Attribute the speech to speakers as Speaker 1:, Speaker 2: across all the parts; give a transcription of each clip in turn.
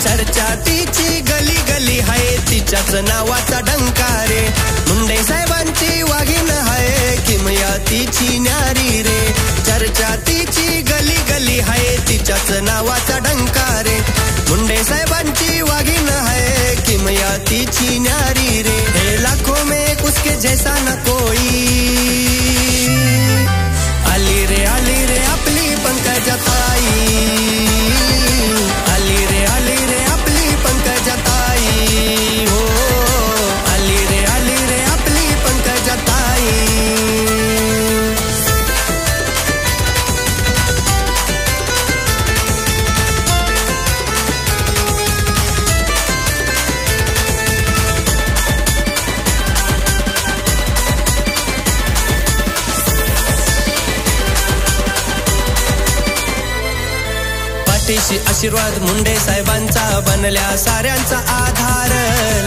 Speaker 1: चर्चा तिची गली गली हाय तिच्याच नावाचा डंका रे मुंडे साहेबांची वाघीण हाय किमया तिची न्यारी रे चर्चा तिची गली गली हाय तिच्याच नावाचा डंका रे मुंडे साहेबांची वाघीण हाय किमया तिची न्यारी रे हे लाखों में उसके जैसा न कोई आली रे आपली पंकजाताई आली रे आपली पंकजाताई हो आली रे आपली पंकजाताई पाठीशी आशीर्वाद मुंडे साहेबांचा बनल्या साऱ्यांचा आधार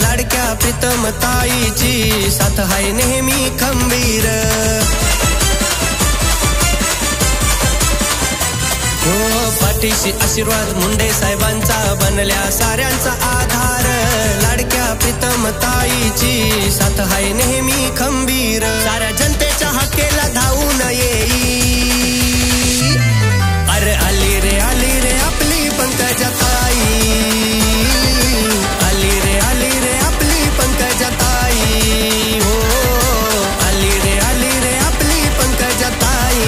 Speaker 1: लाडक्या प्रीतम ताईची साथ हाय नेहमी खंबीर हो पाठीशी आशीर्वाद मुंडे साहेबांचा बनल्या साऱ्यांचा आधार लाडक्या प्रीतम ताईची साथ हाय नेहमी खंबीर साऱ्या जनतेच्या हक्केला धावून येई अरे आली रे आपली पंकजाताई आली रे आपली पंकजाताई हो आली रे आपली पंकजाताई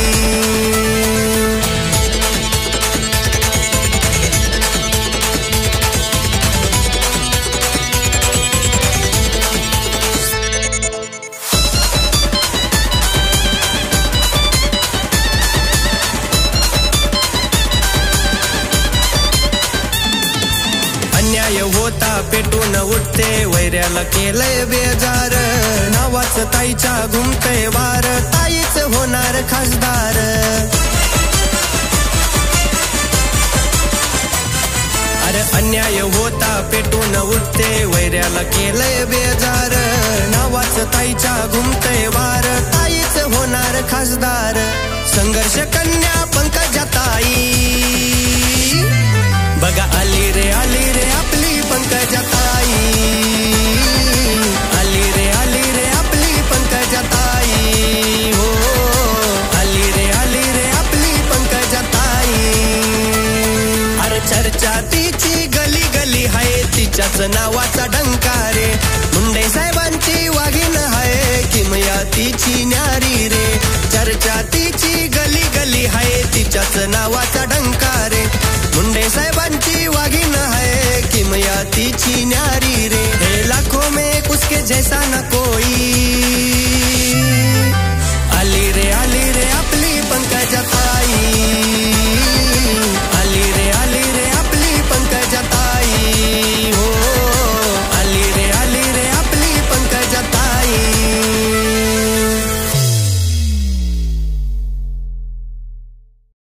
Speaker 1: होता पेटून उठते वैऱ्याला केलंय बेजार नावाचं ताईच्या घुमतय वार ताईच होणार खासदार अरे अन्याय होता पेटून उठते वैऱ्याला केलंय बेजार नावाचं ताईच्या घुमतय वार ताईच होणार खासदार संघर्ष कन्या पंकजाताई बघा आली रे आपली पंकजाताई आली रे आपली पंकजाताई हो आली रे आपली पंकजाताई अरे चर्चा तिची गली गली हाय तिच्याच नावाचा डंका रे मुंडे साहेबांची वाघीण हाय किमया तिची न्यारी रे चर्चा तिची गली गली हाय तिच्याच नावाचा डंका रे मुंडे साहेबांची वाघीण है किमया तिची न्यारी रे हे लाखों में उसके जैसा न कोई